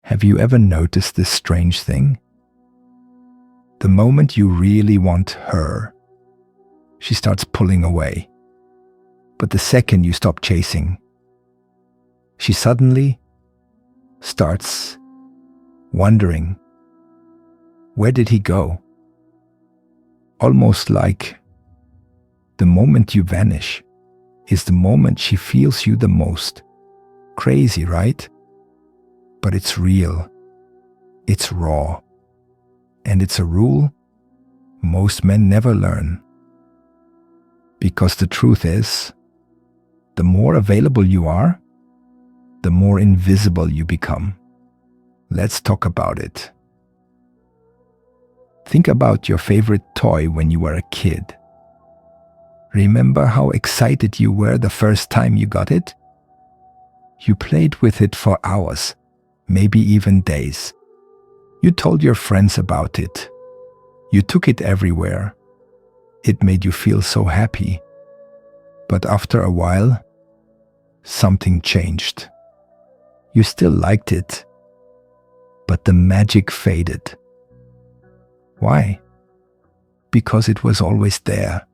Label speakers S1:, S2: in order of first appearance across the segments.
S1: Have you ever noticed this strange thing? The moment you really want her, she starts pulling away. But the second you stop chasing, she suddenly starts wondering, where did he go? Almost like the moment you vanish is the moment she feels you the most. Crazy, right? But it's real. It's raw. And it's a rule most men never learn. Because the truth is, the more available you are, the more invisible you become. Let's talk about it. Think about your favorite toy when you were a kid. Remember how excited you were the first time you got it? You played with it for hours, maybe even days. You told your friends about it. You took it everywhere. It made you feel so happy. But after a while, something changed. You still liked it, but the magic faded. Why? Because it was always there,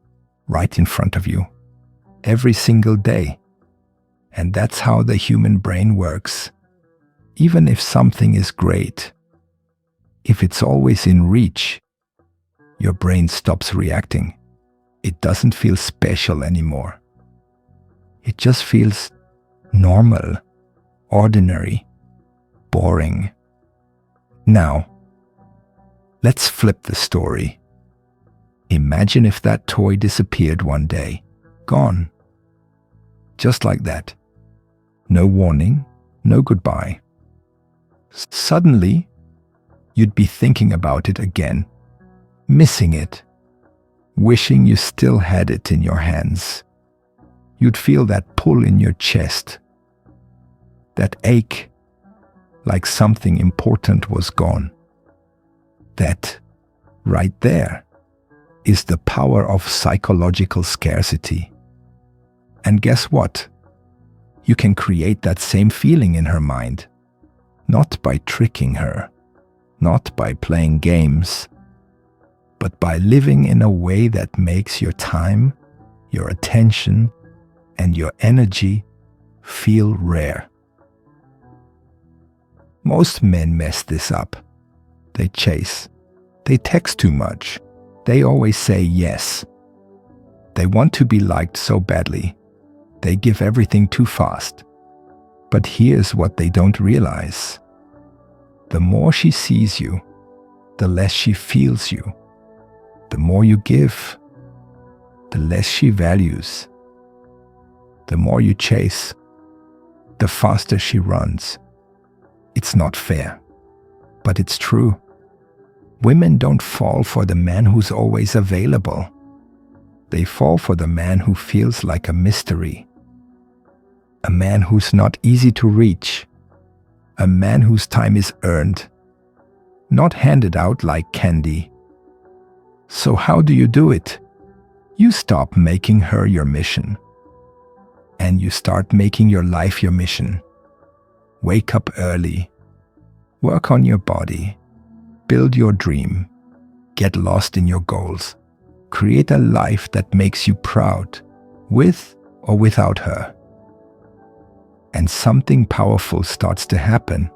S1: right in front of you, every single day. And that's how the human brain works. Even if something is great, if it's always in reach, your brain stops reacting. It doesn't feel special anymore. It just feels normal, ordinary, boring. Now, let's flip the story. Imagine if that toy disappeared one day, gone. Just like that. No warning, no goodbye. Suddenly, you'd be thinking about it again, missing it, wishing you still had it in your hands. You'd feel that pull in your chest, that ache, like something important was gone. That, right there, is the power of psychological scarcity. And guess what? You can create that same feeling in her mind, not by tricking her, not by playing games, but by living in a way that makes your time, your attention, and your energy feel rare. Most men mess this up. They chase. They text too much. They always say yes. They want to be liked so badly. They give everything too fast. But here's what they don't realize. The more she sees you, the less she feels you. The more you give, the less she values. The more you chase, the faster she runs. It's not fair, but it's true. Women don't fall for the man who's always available. They fall for the man who feels like a mystery. A man who's not easy to reach. A man whose time is earned, not handed out like candy. So how do you do it? You stop making her your mission. And you start making your life your mission. Wake up early. Work on your body. Build your dream. Get lost in your goals. Create a life that makes you proud, with or without her. And something powerful starts to happen.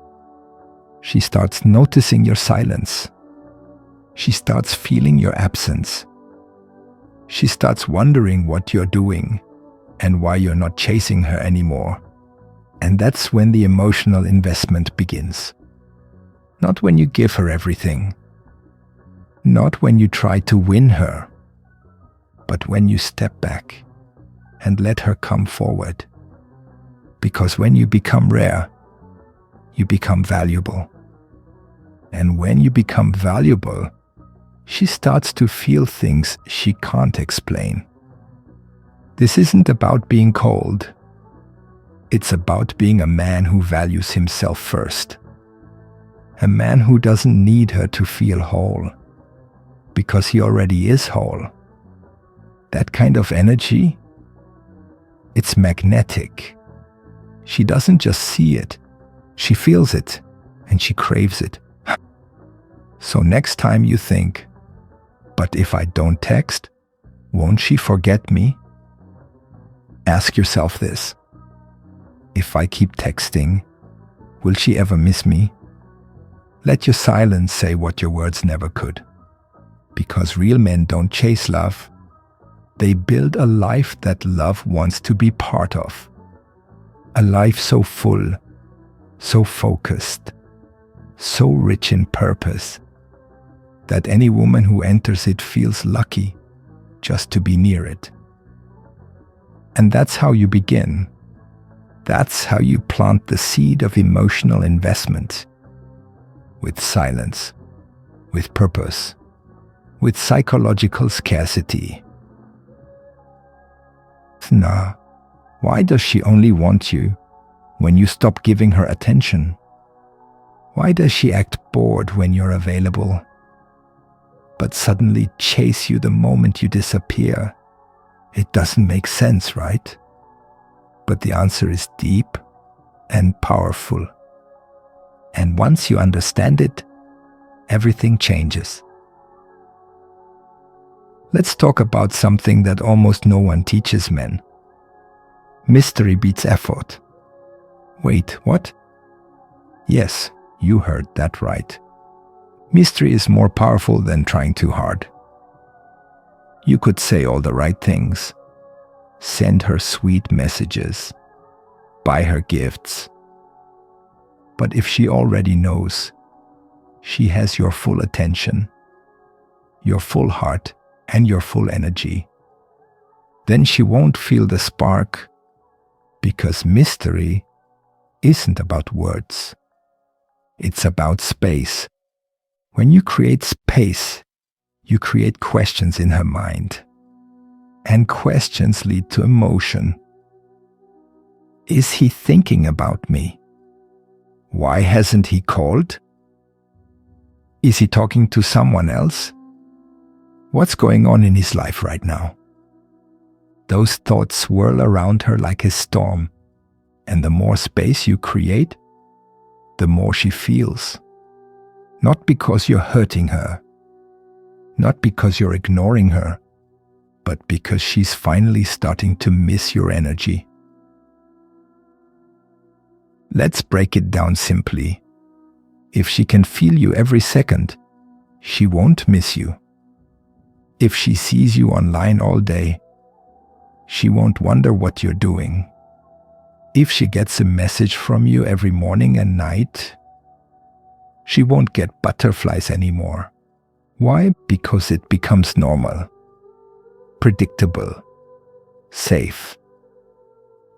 S1: She starts noticing your silence. She starts feeling your absence. She starts wondering what you're doing and why you're not chasing her anymore. And that's when the emotional investment begins. Not when you give her everything. Not when you try to win her. But when you step back and let her come forward. Because when you become rare, you become valuable. And when you become valuable, she starts to feel things she can't explain. This isn't about being cold. It's about being a man who values himself first. A man who doesn't need her to feel whole, because he already is whole. That kind of energy, it's magnetic. She doesn't just see it, she feels it, and she craves it. So next time you think, but if I don't text, won't she forget me? Ask yourself this. If I keep texting, will she ever miss me? Let your silence say what your words never could. Because real men don't chase love. They build a life that love wants to be part of. A life so full, so focused, so rich in purpose, that any woman who enters it feels lucky just to be near it. And that's how you begin. That's how you plant the seed of emotional investment. With silence, with purpose, with psychological scarcity. Nah, why does she only want you when you stop giving her attention? Why does she act bored when you're available, but suddenly chase you the moment you disappear? It doesn't make sense, right? But the answer is deep and powerful. And once you understand it, everything changes. Let's talk about something that almost no one teaches men. Mystery beats effort. Wait, what? Yes, you heard that right. Mystery is more powerful than trying too hard. You could say all the right things, send her sweet messages, buy her gifts. But if she already knows, she has your full attention, your full heart, and your full energy, then she won't feel the spark, because mystery isn't about words. It's about space. When you create space, you create questions in her mind. And questions lead to emotion. Is he thinking about me? Why hasn't he called? Is he talking to someone else? What's going on in his life right now? Those thoughts swirl around her like a storm, and the more space you create, the more she feels. Not because you're hurting her, not because you're ignoring her, but because she's finally starting to miss your energy. Let's break it down simply. If she can feel you every second, she won't miss you. If she sees you online all day, she won't wonder what you're doing. If she gets a message from you every morning and night, she won't get butterflies anymore. Why? Because it becomes normal, predictable, safe.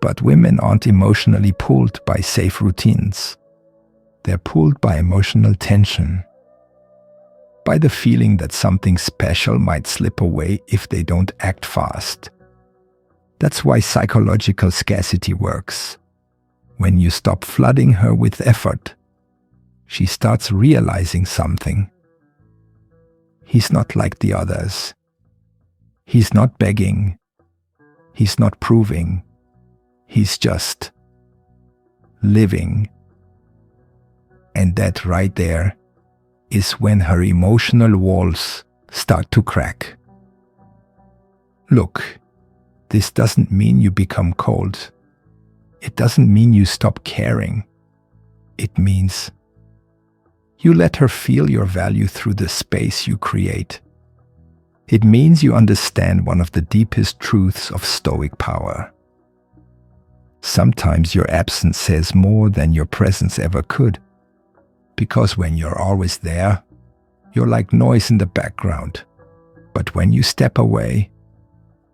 S1: But women aren't emotionally pulled by safe routines. They're pulled by emotional tension, by the feeling that something special might slip away if they don't act fast. That's why psychological scarcity works. When you stop flooding her with effort, she starts realizing something. He's not like the others. He's not begging. He's not proving. He's just living. And that right there is when her emotional walls start to crack. Look, this doesn't mean you become cold. It doesn't mean you stop caring. It means you let her feel your value through the space you create. It means you understand one of the deepest truths of Stoic power. Sometimes your absence says more than your presence ever could. Because when you're always there, you're like noise in the background. But when you step away,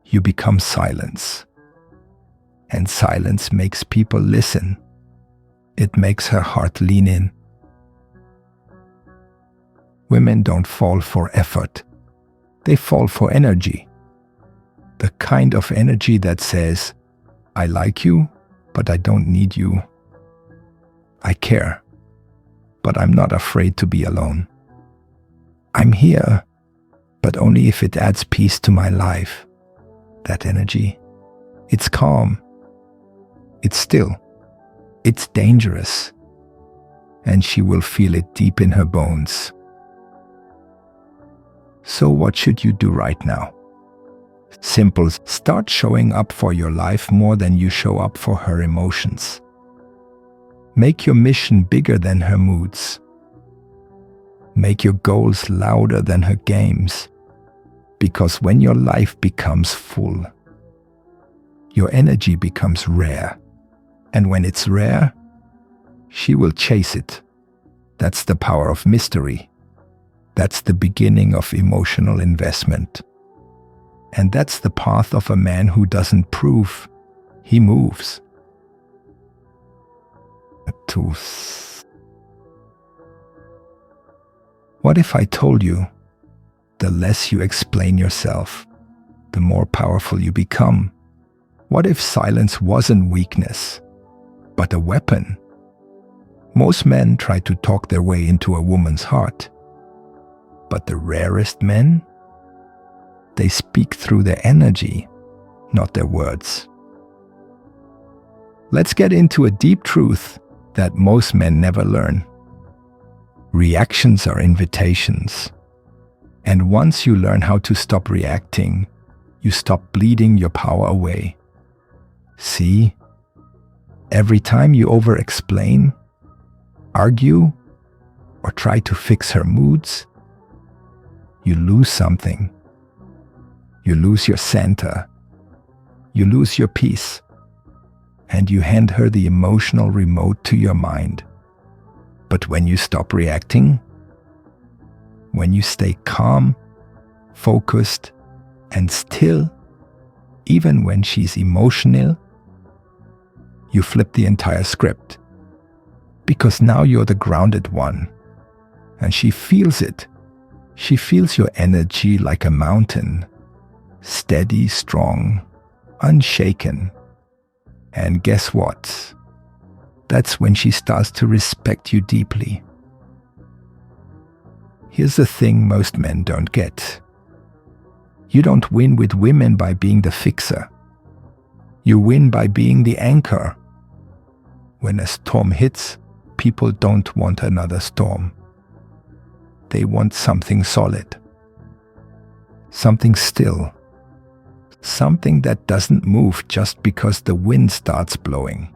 S1: you become silence. And silence makes people listen. It makes her heart lean in. Women don't fall for effort. They fall for energy. The kind of energy that says, I like you, but I don't need you. I care, but I'm not afraid to be alone. I'm here, but only if it adds peace to my life. That energy, it's calm. It's still. It's dangerous. and she will feel it deep in her bones. So what should you do right now? Simple. Start showing up for your life more than you show up for her emotions. Make your mission bigger than her moods. Make your goals louder than her games. Because when your life becomes full, your energy becomes rare. And when it's rare, she will chase it. That's the power of mystery. That's the beginning of emotional investment. And that's the path of a man who doesn't prove, he moves. What if I told you, the less you explain yourself, the more powerful you become? What if silence wasn't weakness, but a weapon? Most men try to talk their way into a woman's heart. But the rarest men, they speak through their energy, not their words. Let's get into a deep truth that most men never learn. Reactions are invitations. And once you learn how to stop reacting, you stop bleeding your power away. See? Every time you over-explain, argue, or try to fix her moods, you lose something. You lose your center. You lose your peace. And you hand her the emotional remote to your mind. But when you stop reacting, when you stay calm, focused, and still, even when she's emotional, you flip the entire script. Because now you're the grounded one. And she feels it. She feels your energy like a mountain. Steady, strong, unshaken. And guess what? That's when she starts to respect you deeply. Here's the thing most men don't get. You don't win with women by being the fixer. You win by being the anchor. When a storm hits, people don't want another storm. They want something solid. Something still. Something that doesn't move just because the wind starts blowing.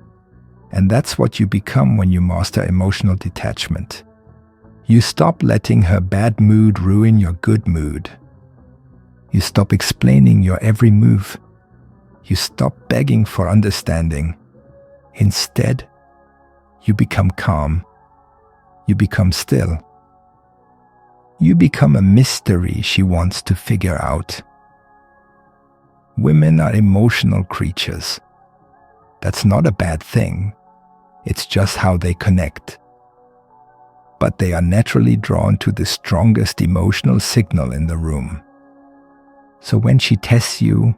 S1: And that's what you become when you master emotional detachment. You stop letting her bad mood ruin your good mood. You stop explaining your every move. You stop begging for understanding. Instead, you become calm. You become still. You become a mystery she wants to figure out. Women are emotional creatures. That's not a bad thing. It's just how they connect. But they are naturally drawn to the strongest emotional signal in the room. So when she tests you,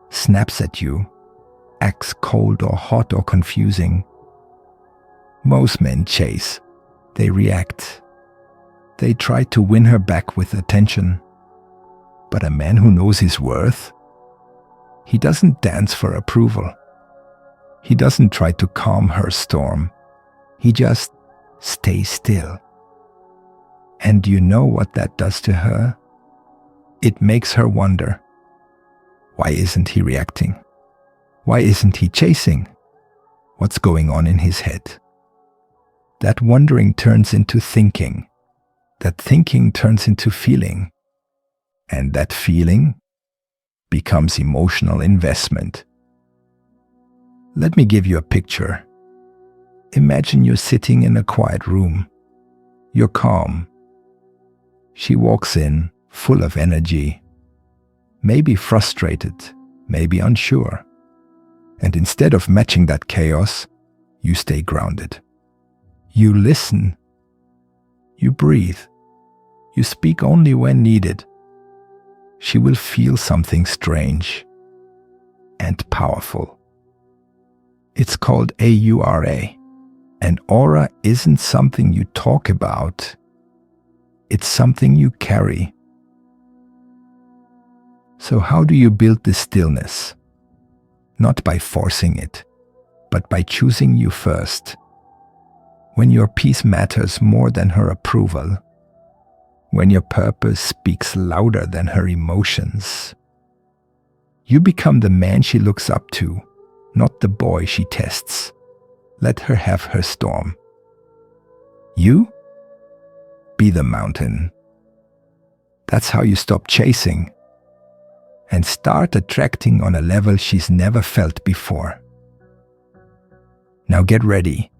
S1: snaps at you, acts cold or hot or confusing, most men chase. They react. They try to win her back with attention. But a man who knows his worth, he doesn't dance for approval. He doesn't try to calm her storm. He just stays still. And you know what that does to her? It makes her wonder, why isn't he reacting? Why isn't he chasing? What's going on in his head? That wondering turns into thinking. That thinking turns into feeling. And that feeling becomes emotional investment. Let me give you a picture. Imagine you're sitting in a quiet room. You're calm. She walks in, full of energy, maybe frustrated, maybe unsure. And instead of matching that chaos, you stay grounded. You listen. You breathe. You speak only when needed. She will feel something strange and powerful. It's called aura. And aura isn't something you talk about. It's something you carry. So how do you build this stillness? Not by forcing it, but by choosing you first. when your peace matters more than her approval, when your purpose speaks louder than her emotions. You become the man she looks up to, not the boy she tests. Let her have her storm. You be the mountain. That's how you stop chasing and start attracting on a level she's never felt before. Now get ready,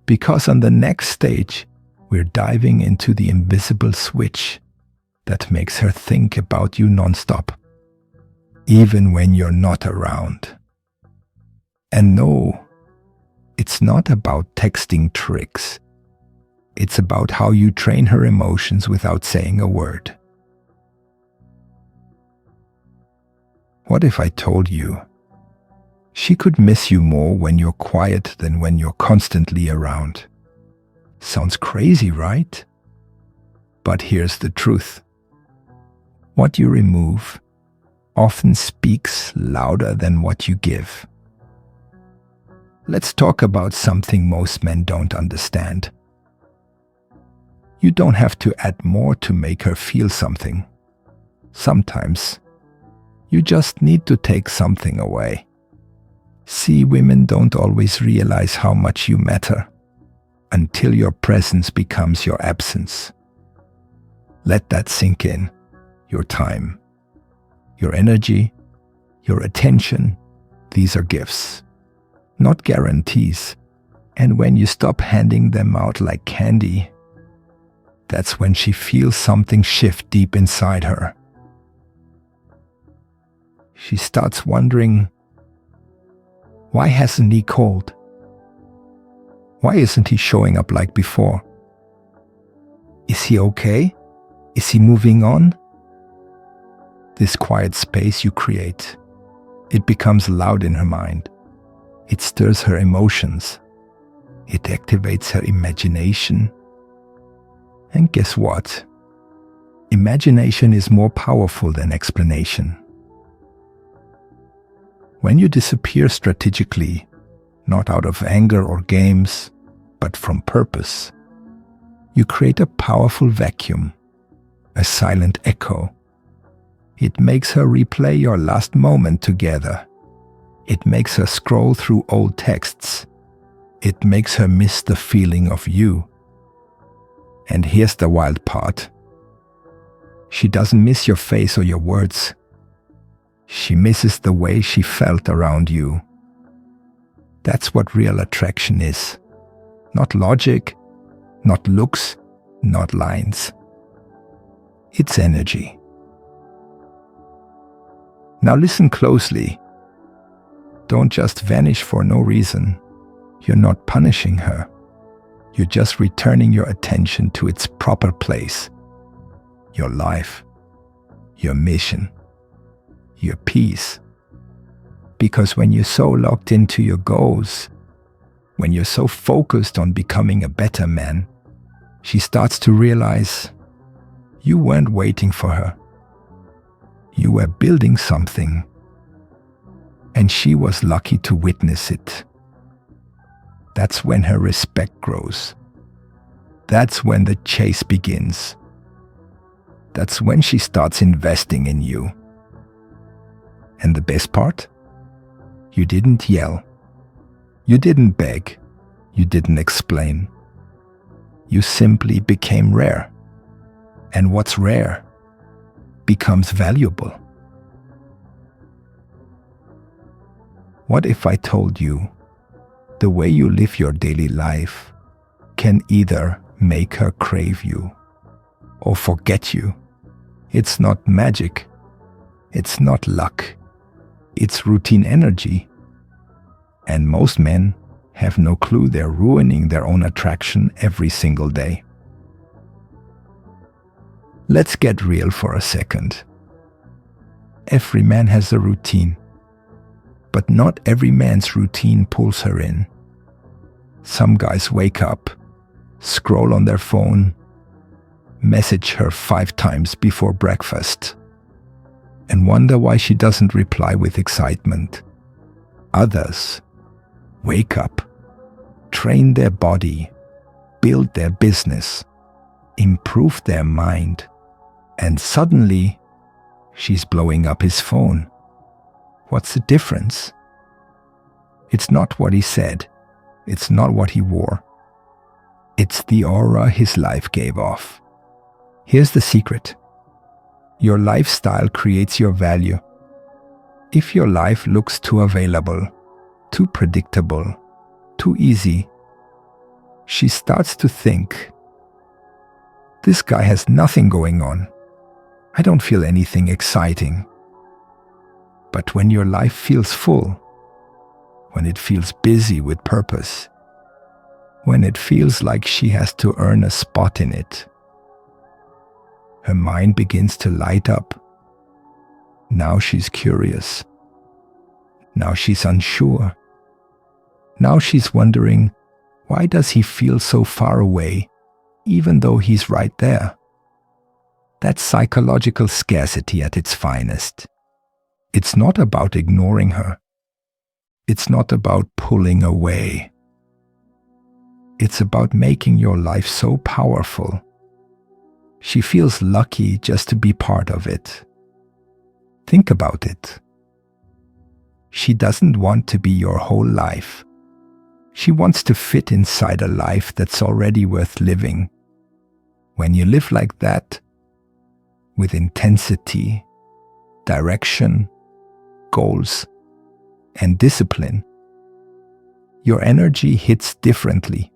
S1: because on the next stage, we're diving into the invisible switch that makes her think about you nonstop, even when you're not around. And no, it's not about texting tricks. It's about how you train her emotions without saying a word. What if I told you she could miss you more when you're quiet than when you're constantly around? Sounds crazy, right? But here's the truth. What you remove often speaks louder than what you give. Let's talk about something most men don't understand. You don't have to add more to make her feel something. Sometimes, you just need to take something away. See, women don't always realize how much you matter until your presence becomes your absence. Let that sink in. Your time, your energy, your attention, these are gifts, not guarantees. And when you stop handing them out like candy, that's when she feels something shift deep inside her. She starts wondering, why hasn't he called? Why isn't he showing up like before? Is he okay? Is he moving on? This quiet space you create, it becomes loud in her mind. It stirs her emotions. It activates her imagination. And guess what? Imagination is more powerful than explanation. When you disappear strategically, not out of anger or games, but from purpose, you create a powerful vacuum, a silent echo. It makes her replay your last moment together. It makes her scroll through old texts. It makes her miss the feeling of you. And here's the wild part. She doesn't miss your face or your words. She misses the way she felt around you. That's what real attraction is. Not logic, not looks, not lines. It's energy. Now listen closely. Don't just vanish for no reason. You're not punishing her. You're just returning your attention to its proper place. Your life, your mission, your peace. Because when you're so locked into your goals, when you're so focused on becoming a better man, she starts to realize you weren't waiting for her. You were building something, and she was lucky to witness it. That's when her respect grows. That's when the chase begins. That's when she starts investing in you. And the best part? You didn't yell. You didn't beg. You didn't explain. You simply became rare. And what's rare becomes valuable. What if I told you the way you live your daily life can either make her crave you or forget you? It's not magic. It's not luck. It's routine energy. And most men have no clue they're ruining their own attraction every single day. Let's get real for a second. Every man has a routine, but not every man's routine pulls her in. Some guys wake up, scroll on their phone, message her 5 times before breakfast, and wonder why she doesn't reply with excitement. Others wake up, train their body, build their business, improve their mind, and suddenly she's blowing up his phone. What's the difference? It's not what he said. It's not what he wore. It's the aura his life gave off. Here's the secret. Your lifestyle creates your value. If your life looks too available, too predictable, too easy, she starts to think, this guy has nothing going on. I don't feel anything exciting. But when your life feels full, when it feels busy with purpose, when it feels like she has to earn a spot in it, her mind begins to light up. Now she's curious. Now she's unsure. Now she's wondering, why does he feel so far away, even though he's right there? That's psychological scarcity at its finest. It's not about ignoring her. It's not about pulling away. It's about making your life so powerful. She feels lucky just to be part of it. Think about it. She doesn't want to be your whole life. She wants to fit inside a life that's already worth living. When you live like that, with intensity, direction, goals, and discipline, your energy hits differently.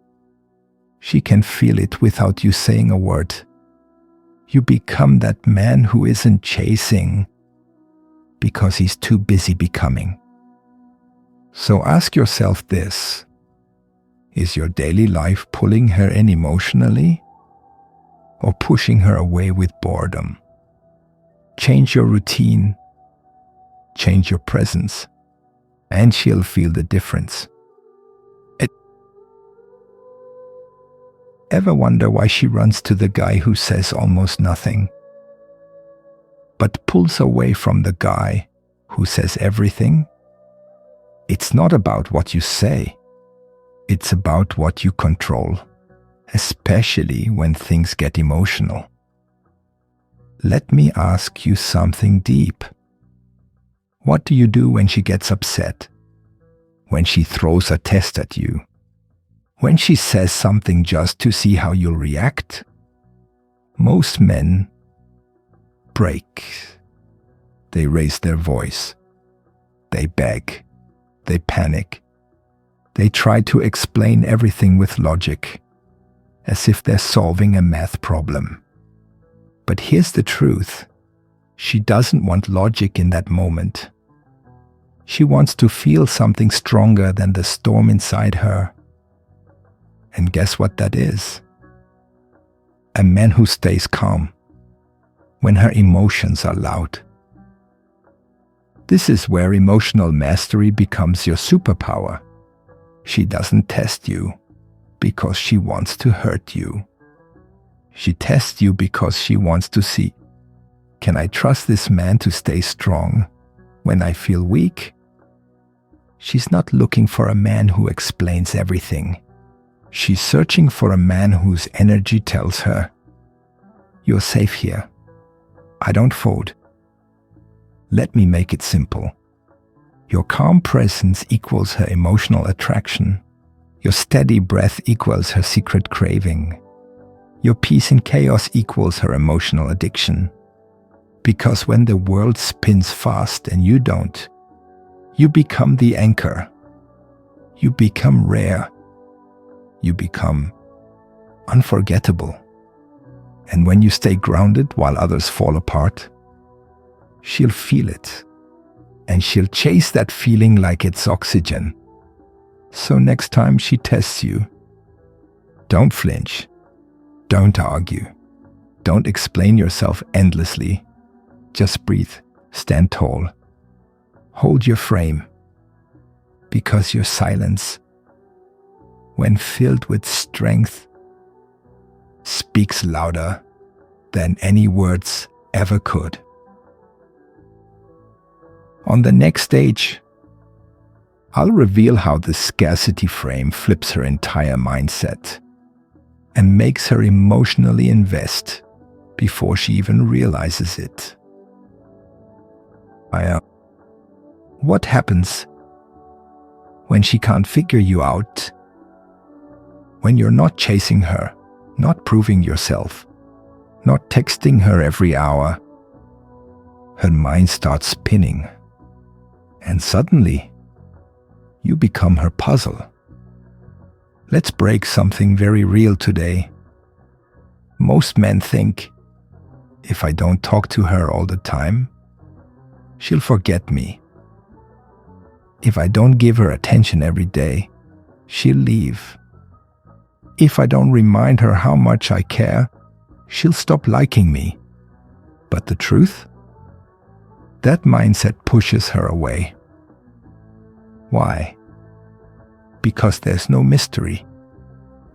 S1: She can feel it without you saying a word. You become that man who isn't chasing because he's too busy becoming. So ask yourself this: is your daily life pulling her in emotionally or pushing her away with boredom? Change your routine, change your presence, and she'll feel the difference. Ever wonder why she runs to the guy who says almost nothing, but pulls away from the guy who says everything? It's not about what you say. It's about what you control, especially when things get emotional. Let me ask you something deep. What do you do when she gets upset? When she throws a test at you? When she says something just to see how you'll react? Most men break. They raise their voice. They beg. They panic. They try to explain everything with logic, as if they're solving a math problem. But here's the truth. She doesn't want logic in that moment. She wants to feel something stronger than the storm inside her. And guess what that is? A man who stays calm when her emotions are loud. This is where emotional mastery becomes your superpower. She doesn't test you because she wants to hurt you. She tests you because she wants to see, can I trust this man to stay strong when I feel weak? She's not looking for a man who explains everything. She's searching for a man whose energy tells her, you're safe here. I don't fold. Let me make it simple. Your calm presence equals her emotional attraction. Your steady breath equals her secret craving. Your peace in chaos equals her emotional addiction. Because when the world spins fast and you don't, you become the anchor. You become rare. You become unforgettable. And when you stay grounded while others fall apart, she'll feel it. And she'll chase that feeling like it's oxygen. So next time she tests you, don't flinch. Don't argue. Don't explain yourself endlessly. Just breathe. Stand tall. Hold your frame. Because your silence, when filled with strength, speaks louder than any words ever could. On the next stage, I'll reveal how the scarcity frame flips her entire mindset and makes her emotionally invest before she even realizes it. What happens when she can't figure you out? When you're not chasing her, not proving yourself, not texting her every hour, her mind starts spinning, and suddenly you become her puzzle. Let's break something very real today. Most men think, if I don't talk to her all the time, she'll forget me. If I don't give her attention every day, she'll leave. If I don't remind her how much I care, she'll stop liking me. But the truth? That mindset pushes her away. Why? Because there's no mystery.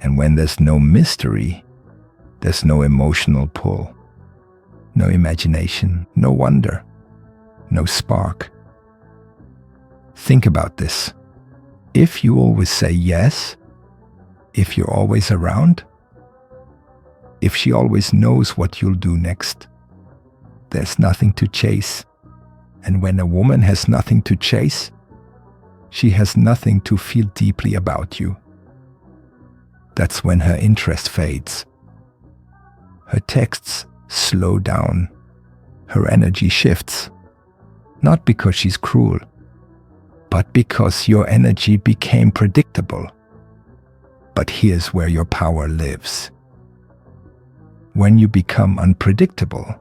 S1: And when there's no mystery, there's no emotional pull, no imagination, no wonder, no spark. Think about this. If you always say yes, if you're always around, if she always knows what you'll do next, there's nothing to chase. And when a woman has nothing to chase, she has nothing to feel deeply about you. That's when her interest fades. Her texts slow down. Her energy shifts. Not because she's cruel, but because your energy became predictable. But here's where your power lives. When you become unpredictable,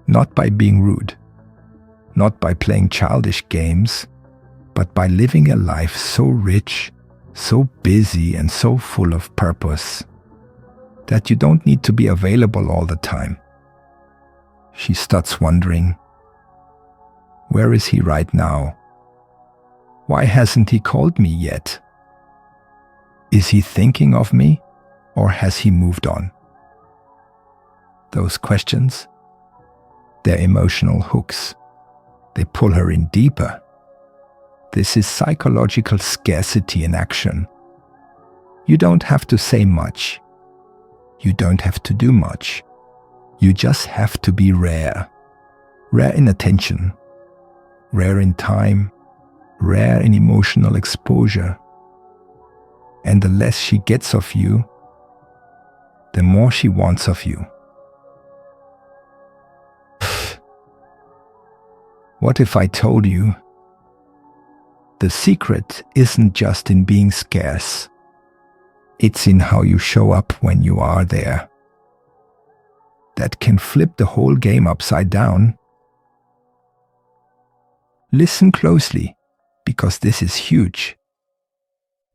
S1: not by being rude, not by playing childish games, but by living a life so rich, so busy, and so full of purpose that you don't need to be available all the time. She starts wondering, where is he right now? Why hasn't he called me yet? Is he thinking of me, or has he moved on? Those questions, they're emotional hooks. They pull her in deeper. This is psychological scarcity in action. You don't have to say much. You don't have to do much. You just have to be rare. Rare in attention, rare in time, rare in emotional exposure. And the less she gets of you, the more she wants of you. What if I told you the secret isn't just in being scarce, it's in how you show up when you are there. That can flip the whole game upside down. Listen closely, because this is huge.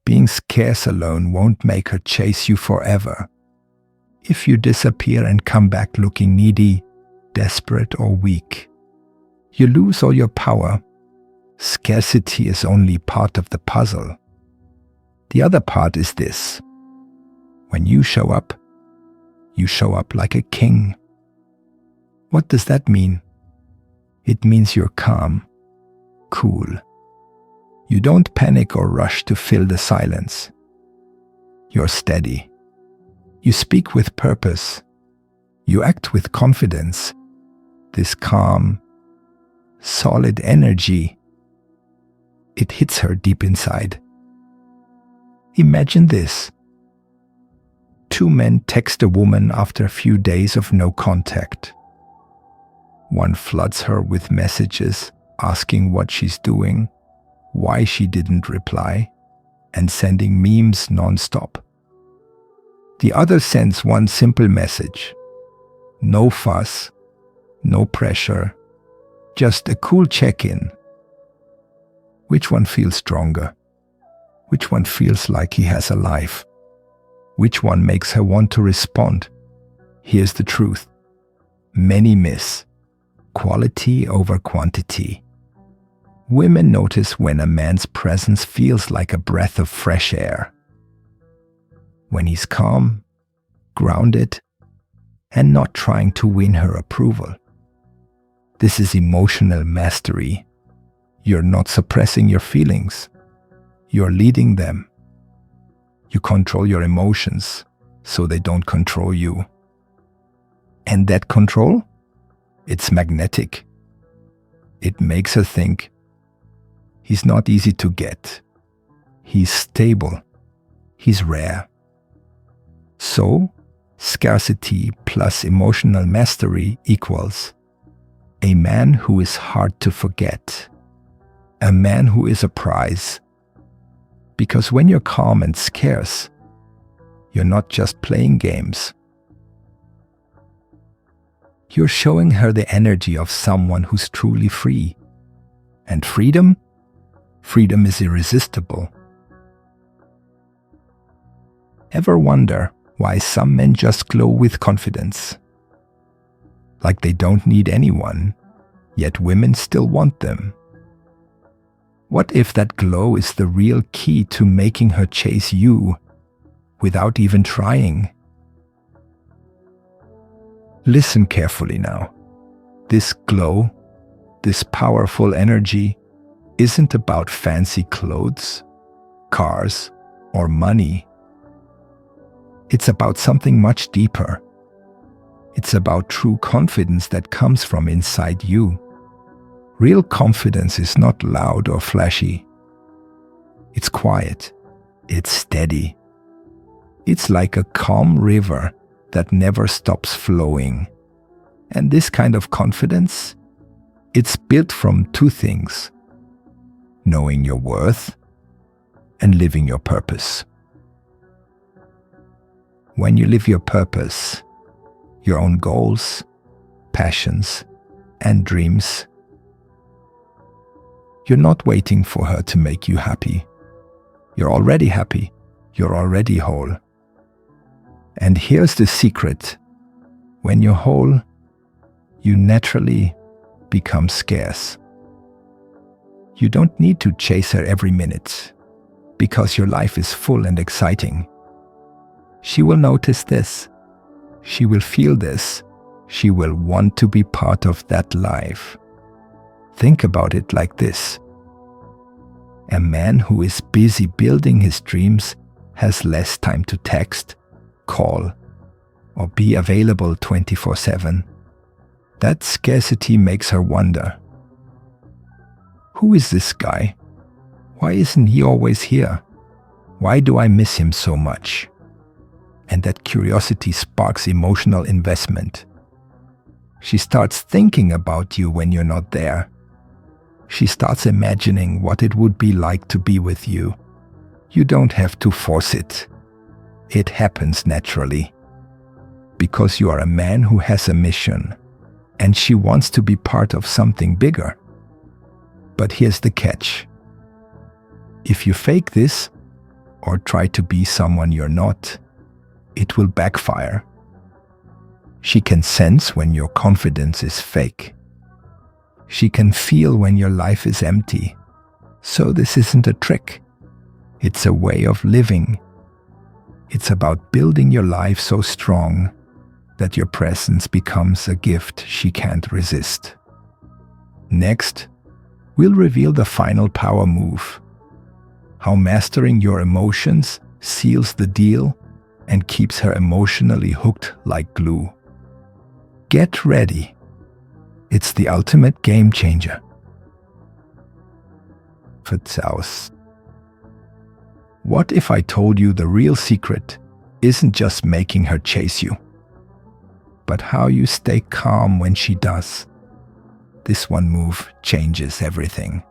S1: Being scarce alone won't make her chase you forever. If you disappear and come back looking needy, desperate, or weak, you lose all your power. Scarcity is only part of the puzzle. The other part is this. When you show up like a king. What does that mean? It means you're calm, cool. You don't panic or rush to fill the silence. You're steady. You speak with purpose. You act with confidence. This calm, solid energy, it hits her deep inside. Imagine this. 2 men text a woman after a few days of no contact. One floods her with messages asking what she's doing, why she didn't reply, and sending memes non-stop. The other sends one simple message. No fuss, no pressure, just a cool check-in. Which one feels stronger? Which one feels like he has a life? Which one makes her want to respond? Here's the truth. Many miss. Quality over quantity. Women notice when a man's presence feels like a breath of fresh air. When he's calm, grounded, and not trying to win her approval. This is emotional mastery. You're not suppressing your feelings. You're leading them. You control your emotions so they don't control you. And that control, it's magnetic. It makes her think, he's not easy to get. He's stable. He's rare. So, scarcity plus emotional mastery equals a man who is hard to forget. A man who is a prize. Because when you're calm and scarce, you're not just playing games. You're showing her the energy of someone who's truly free. And freedom? Freedom is irresistible. Ever wonder why some men just glow with confidence? Like they don't need anyone, yet women still want them. What if that glow is the real key to making her chase you without even trying? Listen carefully now. This glow, this powerful energy, isn't about fancy clothes, cars, or money. It's about something much deeper. It's about true confidence that comes from inside you. Real confidence is not loud or flashy. It's quiet. It's steady. It's like a calm river that never stops flowing. And this kind of confidence, it's built from two things: knowing your worth and living your purpose. When you live your purpose, your own goals, passions, and dreams, you're not waiting for her to make you happy. You're already happy. You're already whole. And here's the secret. When you're whole, you naturally become scarce. You don't need to chase her every minute, because your life is full and exciting. She will notice this. She will feel this. She will want to be part of that life. Think about it like this. A man who is busy building his dreams has less time to text, call, or be available 24/7. That scarcity makes her wonder, who is this guy? Why isn't he always here? Why do I miss him so much? And that curiosity sparks emotional investment. She starts thinking about you when you're not there. She starts imagining what it would be like to be with you. You don't have to force it. It happens naturally. Because you are a man who has a mission, and she wants to be part of something bigger. But here's the catch. If you fake this, or try to be someone you're not, it will backfire. She can sense when your confidence is fake. She can feel when your life is empty. So this isn't a trick. It's a way of living. It's about building your life so strong that your presence becomes a gift she can't resist. Next, we'll reveal the final power move. How mastering your emotions seals the deal and keeps her emotionally hooked like glue. Get ready. It's the ultimate game changer. Verzaus. What if I told you the real secret isn't just making her chase you, but how you stay calm when she does? This one move changes everything.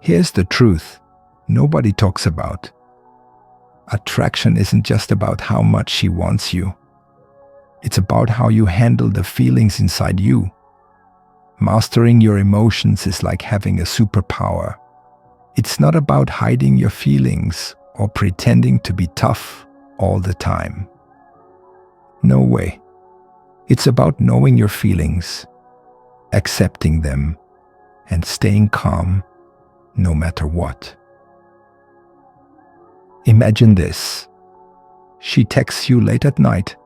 S1: Here's the truth nobody talks about. Attraction isn't just about how much she wants you. It's about how you handle the feelings inside you. Mastering your emotions is like having a superpower. It's not about hiding your feelings or pretending to be tough all the time. No way. It's about knowing your feelings, accepting them, and staying calm no matter what. Imagine this. She texts you late at night.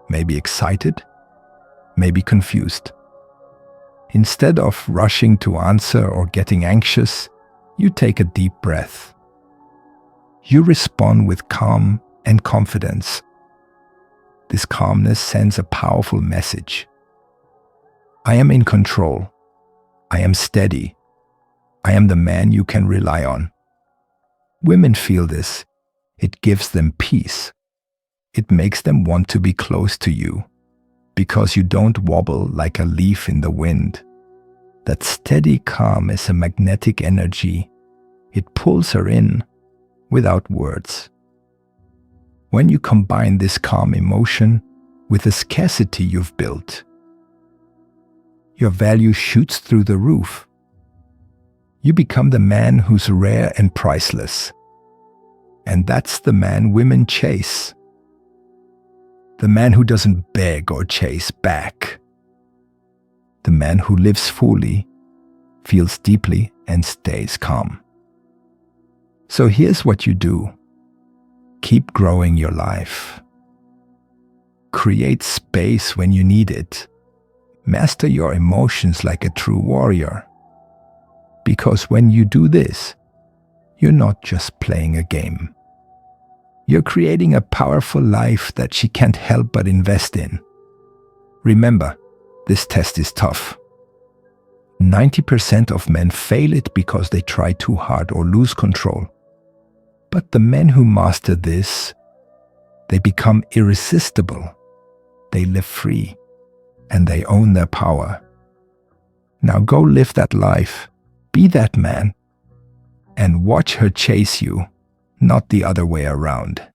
S1: Maybe excited, maybe confused. Instead of rushing to answer or getting anxious, you take a deep breath. You respond with calm and confidence. This calmness sends a powerful message. I am in control. I am steady. I am the man you can rely on. Women feel this. It gives them peace. It makes them want to be close to you, because you don't wobble like a leaf in the wind. That steady calm is a magnetic energy. It pulls her in without words. When you combine this calm emotion with the scarcity you've built, your value shoots through the roof. You become the man who's rare and priceless. And that's the man women chase. The man who doesn't beg or chase back. The man who lives fully, feels deeply, and stays calm. So here's what you do. Keep growing your life. Create space when you need it. Master your emotions like a true warrior. Because when you do this, you're not just playing a game. You're creating a powerful life that she can't help but invest in. Remember, this test is tough. 90% of men fail it because they try too hard or lose control. But the men who master this, they become irresistible. They live free, and they own their power. Now go live that life, be that man, and watch her chase you, not the other way around.